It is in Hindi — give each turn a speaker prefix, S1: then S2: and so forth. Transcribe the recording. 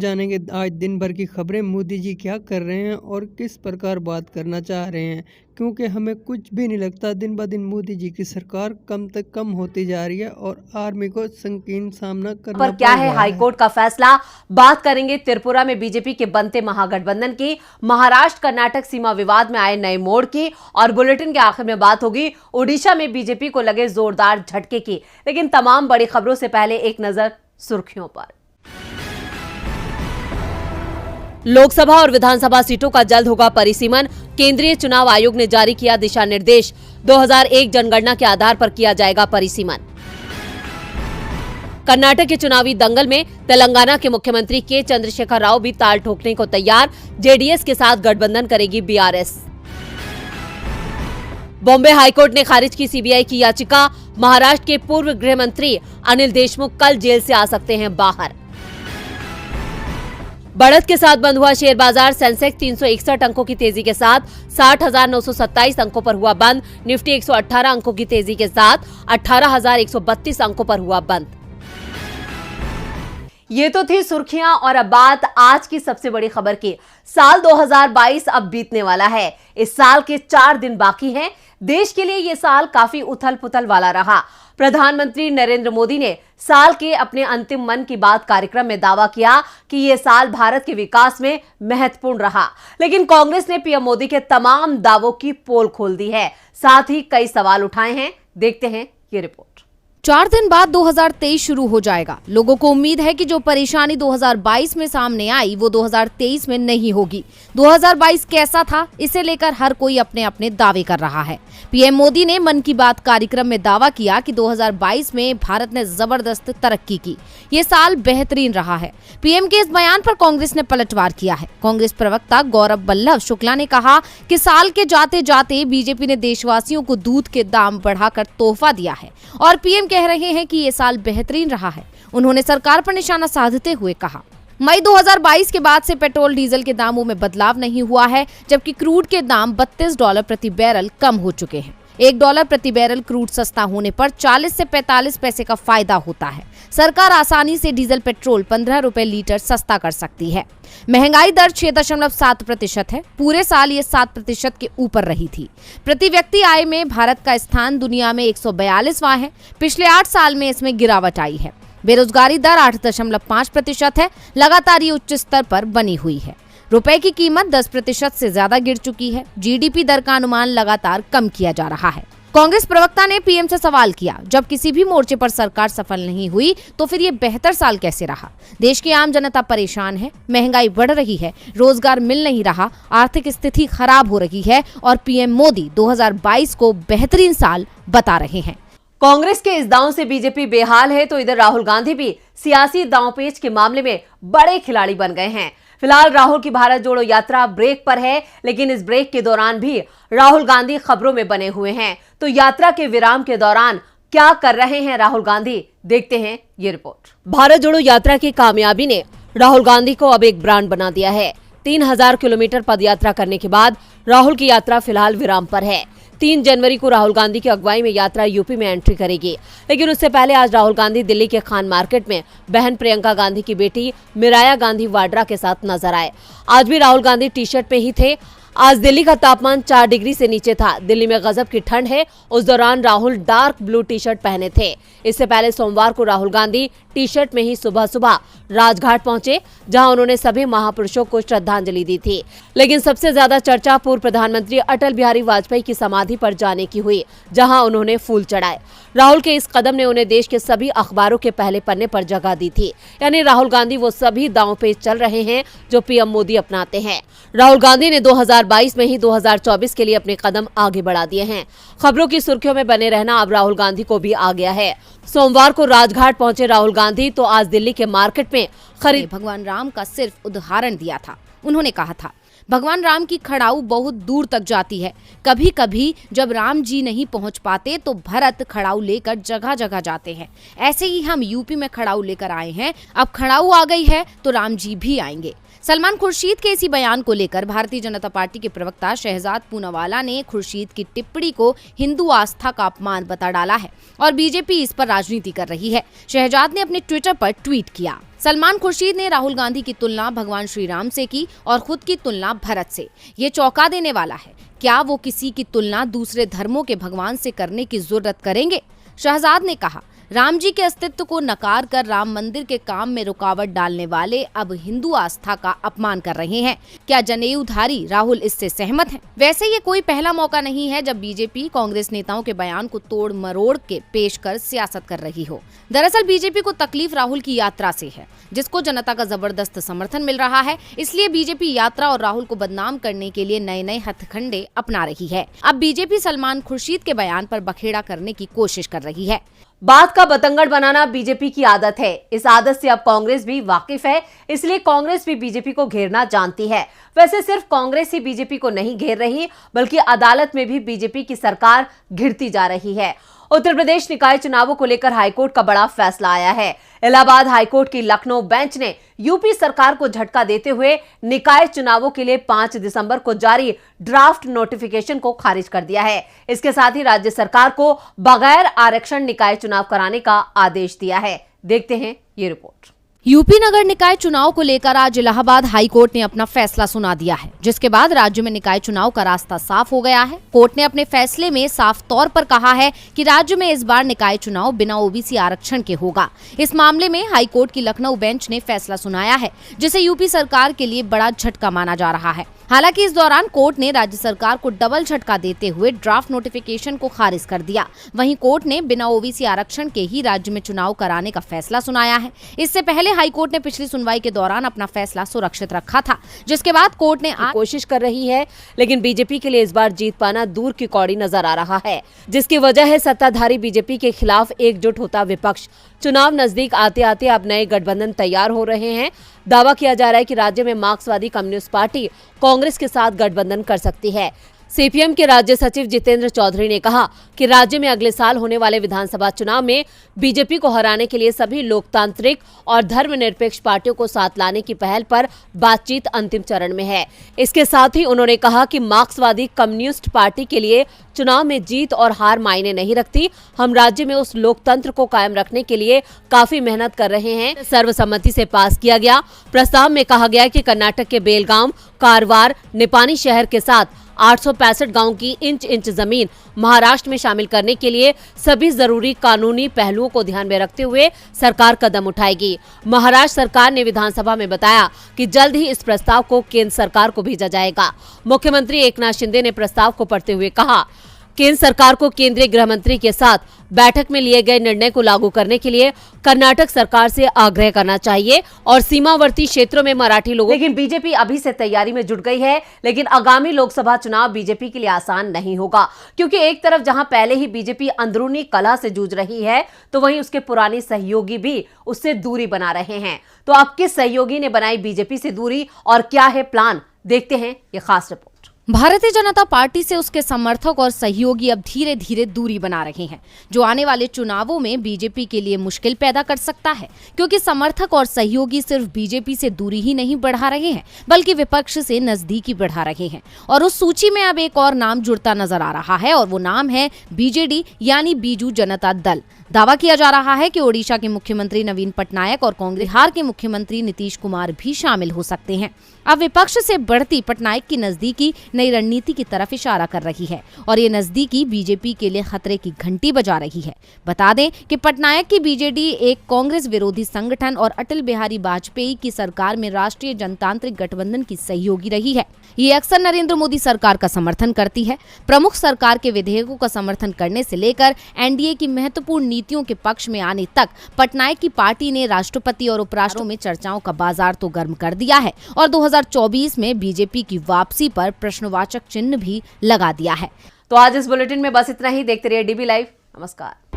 S1: जानेंगे आज दिन भर की खबरें, मोदी जी क्या कर रहे हैं और किस प्रकार बात करना चाह रहे हैं, क्योंकि हमें कुछ भी नहीं लगता दिन ब दिन मोदी जी की सरकार कम तक कम होती जा रही है और आर्मी को संकीर्ण सामना करना
S2: पर क्या है हाईकोर्ट का फैसला। बात करेंगे त्रिपुरा में बीजेपी के बनते महागठबंधन की, महाराष्ट्र कर्नाटक सीमा विवाद में आए नए मोड़ की, और बुलेटिन के आखिर में बात होगी उड़ीसा में बीजेपी को लगे जोरदार झटके की। लेकिन तमाम बड़ी खबरों से पहले एक नजर सुर्खियों पर। लोकसभा और विधानसभा सीटों का जल्द होगा परिसीमन। केंद्रीय चुनाव आयोग ने जारी किया दिशा निर्देश। 2001 जनगणना के आधार पर किया जाएगा परिसीमन। कर्नाटक के चुनावी दंगल में तेलंगाना के मुख्यमंत्री के चंद्रशेखर राव भी ताल ठोकने को तैयार। जेडीएस के साथ गठबंधन करेगी बीआरएस। बॉम्बे हाईकोर्ट ने खारिज की सीबीआई की याचिका। महाराष्ट्र के पूर्व गृह मंत्री अनिल देशमुख कल जेल से आ सकते हैं बाहर। बढ़त के साथ बंद हुआ शेयर बाजार। सेंसेक्स 361 अंकों की तेजी के साथ 60,927 अंकों पर हुआ बंद। निफ्टी 118 अंकों की तेजी के साथ 18,132 अंकों पर हुआ बंद। ये तो थी सुर्खियां और अब बात आज की सबसे बड़ी खबर की। साल 2022 अब बीतने वाला है। इस साल के 4 दिन बाकी हैं। देश के लिए ये साल काफी उथल पुथल वाला रहा। प्रधानमंत्री नरेंद्र मोदी ने साल के अपने अंतिम मन की बात कार्यक्रम में दावा किया कि ये साल भारत के विकास में महत्वपूर्ण रहा। लेकिन कांग्रेस ने पीएम मोदी के तमाम दावों की पोल खोल दी है, साथ ही कई सवाल उठाए हैं। देखते हैं ये रिपोर्ट।
S3: 4 दिन बाद 2023 शुरू हो जाएगा। लोगों को उम्मीद है कि जो परेशानी 2022 में सामने आई वो 2023 में नहीं होगी। 2022 कैसा था, इसे लेकर हर कोई अपने अपने दावे कर रहा है। पीएम मोदी ने मन की बात कार्यक्रम में दावा किया कि 2022 में भारत ने जबरदस्त तरक्की की। ये साल बेहतरीन रहा है। पीएम के इस बयान पर कांग्रेस ने पलटवार किया है। कांग्रेस प्रवक्ता गौरव वल्लभ शुक्ला ने कहा कि साल के जाते जाते बीजेपी ने देशवासियों को दूध के दाम बढ़ाकर तोहफा दिया है और पीएम कह रहे हैं कि ये साल बेहतरीन रहा है। उन्होंने सरकार पर निशाना साधते हुए कहा, मई 2022 के बाद से पेट्रोल डीजल के दामों में बदलाव नहीं हुआ है, जबकि क्रूड के दाम $32 प्रति बैरल कम हो चुके हैं। $1 प्रति बैरल क्रूड सस्ता होने पर 40 से 45 पैसे का फायदा होता है। सरकार आसानी से डीजल पेट्रोल 15 रुपए लीटर सस्ता कर सकती है। महंगाई दर 6.7% है। पूरे साल ये 7% के ऊपर रही थी। प्रति व्यक्ति आय में भारत का स्थान दुनिया में 142वां है। पिछले 8 साल में इसमें गिरावट आई है। बेरोजगारी दर 8.5% है। लगातार ये उच्च स्तर पर बनी हुई है। रुपए की कीमत 10% से ज्यादा गिर चुकी है। जीडीपी दर का अनुमान लगातार कम किया जा रहा है। कांग्रेस प्रवक्ता ने पीएम से सवाल किया, जब किसी भी मोर्चे पर सरकार सफल नहीं हुई तो फिर ये बेहतर साल कैसे रहा? देश की आम जनता परेशान है, महंगाई बढ़ रही है, रोजगार मिल नहीं रहा, आर्थिक स्थिति खराब हो रही है और पीएम मोदी 2022 को बेहतरीन साल बता रहे हैं।
S2: कांग्रेस के इस दांव से बीजेपी बेहाल है तो इधर राहुल गांधी भी सियासी दांवपेच के मामले में बड़े खिलाड़ी बन गए हैं। फिलहाल राहुल की भारत जोड़ो यात्रा ब्रेक पर है, लेकिन इस ब्रेक के दौरान भी राहुल गांधी खबरों में बने हुए हैं। तो यात्रा के विराम के दौरान क्या कर रहे हैं राहुल गांधी, देखते हैं ये रिपोर्ट। भारत जोड़ो यात्रा की कामयाबी ने राहुल गांधी को अब एक ब्रांड बना दिया है। 3000 किलोमीटर पदयात्रा करने के बाद राहुल की यात्रा फिलहाल विराम पर है। 3 जनवरी को राहुल गांधी की अगुवाई में यात्रा यूपी में एंट्री करेगी। लेकिन उससे पहले आज राहुल गांधी दिल्ली के खान मार्केट में बहन प्रियंका गांधी की बेटी मिराया गांधी वाड्रा के साथ नजर आए। आज भी राहुल गांधी टी शर्ट में ही थे। आज दिल्ली का तापमान 4 डिग्री से नीचे था। दिल्ली में गजब की ठंड है। उस दौरान Rahul dark blue T shirt पहने थे। इससे पहले सोमवार को राहुल गांधी टी शर्ट में ही सुबह सुबह राजघाट पहुंचे, जहां उन्होंने सभी महापुरुषों को श्रद्धांजलि दी थी। लेकिन सबसे ज्यादा चर्चा पूर्व प्रधानमंत्री अटल बिहारी वाजपेयी की समाधि पर जाने की हुई, जहां उन्होंने फूल चढ़ाए। राहुल के इस कदम ने उन्हें देश के सभी अखबारों के पहले पन्ने पर जगह दी थी। यानी राहुल गांधी वो सभी दांव पेच चल रहे हैं जो पीएम मोदी अपनाते हैं। राहुल गांधी ने 2022 में ही 2024 के लिए अपने कदम आगे बढ़ा दिए हैं। खबरों की सुर्खियों में बने रहना अब राहुल गांधी को भी आ गया है। सोमवार को राजघाट पहुंचे राहुल गांधी तो आज दिल्ली के मार्केट में खरीद
S3: भगवान राम का सिर्फ उदाहरण दिया था। उन्होंने कहा था, भगवान राम की खड़ाऊ बहुत दूर तक जाती है। कभी कभी जब राम जी नहीं पहुंच पाते तो भरत खड़ाऊ लेकर जगह जगह जाते हैं। ऐसे ही हम यूपी में खड़ाऊ लेकर आए हैं। अब खड़ाऊ आ गई है तो राम जी भी आएंगे। सलमान खुर्शीद के इसी बयान को लेकर भारतीय जनता पार्टी के प्रवक्ता शहजाद पूनावाला ने खुर्शीद की टिप्पणी को हिंदू आस्था का अपमान बता डाला है और बीजेपी इस पर राजनीति कर रही है। शहजाद ने अपने ट्विटर पर ट्वीट किया, सलमान खुर्शीद ने राहुल गांधी की तुलना भगवान श्री राम से की और खुद की तुलना भरत से। ये चौंका देने वाला है। क्या वो किसी की तुलना दूसरे धर्मों के भगवान से करने की जरूरत करेंगे? शहजाद ने कहा, राम जी के अस्तित्व को नकार कर राम मंदिर के काम में रुकावट डालने वाले अब हिंदू आस्था का अपमान कर रहे हैं। क्या जनेऊधारी राहुल इससे सहमत हैं? वैसे ये कोई पहला मौका नहीं है जब बीजेपी कांग्रेस नेताओं के बयान को तोड़ मरोड़ के पेश कर सियासत कर रही हो। दरअसल बीजेपी को तकलीफ राहुल की यात्रा से है, जिसको जनता का जबरदस्त समर्थन मिल रहा है। इसलिए बीजेपी यात्रा और राहुल को बदनाम करने के लिए नए नए हथकंडे अपना रही है। अब बीजेपी सलमान खुर्शीद के बयान पर बखेड़ा करने की कोशिश कर रही है।
S2: बात का बतंगड़ बनाना बीजेपी की आदत है। इस आदत से अब कांग्रेस भी वाकिफ है, इसलिए कांग्रेस भी बीजेपी को घेरना जानती है। वैसे सिर्फ कांग्रेस ही बीजेपी को नहीं घेर रही, बल्कि अदालत में भी बीजेपी की सरकार घिरती जा रही है। उत्तर प्रदेश निकाय चुनावों को लेकर हाईकोर्ट का बड़ा फैसला आया है। इलाहाबाद हाईकोर्ट की लखनऊ बेंच ने यूपी सरकार को झटका देते हुए निकाय चुनावों के लिए 5 दिसंबर को जारी ड्राफ्ट नोटिफिकेशन को खारिज कर दिया है। इसके साथ ही राज्य सरकार को बगैर आरक्षण निकाय चुनाव कराने का आदेश दिया है। देखते हैं ये रिपोर्ट।
S3: यूपी नगर निकाय चुनाव को लेकर आज इलाहाबाद हाई कोर्ट ने अपना फैसला सुना दिया है, जिसके बाद राज्य में निकाय चुनाव का रास्ता साफ हो गया है। कोर्ट ने अपने फैसले में साफ तौर पर कहा है कि राज्य में इस बार निकाय चुनाव बिना ओबीसी आरक्षण के होगा। इस मामले में हाई कोर्ट की लखनऊ बेंच ने फैसला सुनाया है, जिसे यूपी सरकार के लिए बड़ा झटका माना जा रहा है। हालांकि इस दौरान कोर्ट ने राज्य सरकार को डबल झटका देते हुए ड्राफ्ट नोटिफिकेशन को खारिज कर दिया। वहीं कोर्ट ने बिना ओबीसी आरक्षण के ही राज्य में चुनाव कराने का फैसला सुनाया है। इससे पहले हाई कोर्ट ने पिछली सुनवाई के दौरान अपना फैसला सुरक्षित रखा था, जिसके बाद कोर्ट ने
S2: कोशिश कर रही है, लेकिन बीजेपी के लिए इस बार जीत पाना दूर की कौड़ी नजर आ रहा है, जिसकी वजह है सत्ताधारी बीजेपी के खिलाफ एकजुट होता विपक्ष। चुनाव नजदीक आते आते अब नए गठबंधन तैयार हो रहे हैं। दावा किया जा रहा है कि राज्य में मार्क्सवादी कम्युनिस्ट पार्टी कांग्रेस के साथ गठबंधन कर सकती है। सीपीएम के राज्य सचिव जितेंद्र चौधरी ने कहा कि राज्य में अगले साल होने वाले विधानसभा चुनाव में बीजेपी को हराने के लिए सभी लोकतांत्रिक और धर्मनिरपेक्ष पार्टियों को साथ लाने की पहल पर बातचीत अंतिम चरण में है। इसके साथ ही उन्होंने कहा कि मार्क्सवादी कम्युनिस्ट पार्टी के लिए चुनाव में जीत और हार मायने नहीं रखती। हम राज्य में उस लोकतंत्र को कायम रखने के लिए काफी मेहनत कर रहे हैं। सर्वसम्मति से पास किया गया प्रस्ताव में कहा गया कि कर्नाटक के बेलगांव, कारवार, निपानी शहर के साथ 865 गांव की इंच जमीन महाराष्ट्र में शामिल करने के लिए सभी जरूरी कानूनी पहलुओं को ध्यान में रखते हुए सरकार कदम उठाएगी। महाराष्ट्र सरकार ने विधानसभा में बताया कि जल्द ही इस प्रस्ताव को केंद्र सरकार को भेजा जाएगा। मुख्यमंत्री एकनाथ शिंदे ने प्रस्ताव को पढ़ते हुए कहा, केंद्र सरकार को केंद्रीय गृह मंत्री के साथ बैठक में लिए गए निर्णय को लागू करने के लिए कर्नाटक सरकार से आग्रह करना चाहिए और सीमावर्ती क्षेत्रों में मराठी लोगों। लेकिन बीजेपी अभी से तैयारी में जुट गई है। लेकिन आगामी लोकसभा चुनाव बीजेपी के लिए आसान नहीं होगा, क्योंकि एक तरफ जहां पहले ही बीजेपी अंदरूनी कलह से जूझ रही है, तो वहीं उसके पुराने सहयोगी भी उससे दूरी बना रहे हैं। तो अब किस सहयोगी ने बनाई बीजेपी से दूरी और क्या है प्लान, देखते हैं ये खास रिपोर्ट।
S3: भारतीय जनता पार्टी से उसके समर्थक और सहयोगी अब धीरे धीरे दूरी बना रहे हैं, जो आने वाले चुनावों में बीजेपी के लिए मुश्किल पैदा कर सकता है, क्योंकि समर्थक और सहयोगी सिर्फ बीजेपी से दूरी ही नहीं बढ़ा रहे हैं, बल्कि विपक्ष से नजदीकी बढ़ा रहे हैं। और उस सूची में अब एक और नाम जुड़ता नजर आ रहा है, और वो नाम है बीजेडी यानी बीजू जनता दल। दावा किया जा रहा है कि ओडिशा के मुख्यमंत्री नवीन पटनायक और कांग्रेस बिहार के मुख्यमंत्री नीतीश कुमार भी शामिल हो सकते हैं। अब विपक्ष से बढ़ती पटनायक की नजदीकी नई रणनीति की तरफ इशारा कर रही है, और ये नजदीकी बीजेपी के लिए खतरे की घंटी बजा रही है। बता दें कि पटनायक की बीजेडी एक कांग्रेस विरोधी संगठन और अटल बिहारी वाजपेयी की सरकार में राष्ट्रीय जनतांत्रिक गठबंधन की सहयोगी रही है। ये अक्सर नरेंद्र मोदी सरकार का समर्थन करती है। प्रमुख सरकार के विधेयकों का समर्थन करने से लेकर एनडीए की महत्वपूर्ण नीतियों के पक्ष में आने तक पटनायक की पार्टी ने राष्ट्रपति और उपराष्ट्रपति में चर्चाओं का बाजार तो गर्म कर दिया है, और 2024 में बीजेपी की वापसी पर प्रश्नवाचक चिन्ह भी लगा दिया है।
S2: तो आज इस बुलेटिन में बस इतना ही। देखते रहिए डीबी लाइव। नमस्कार।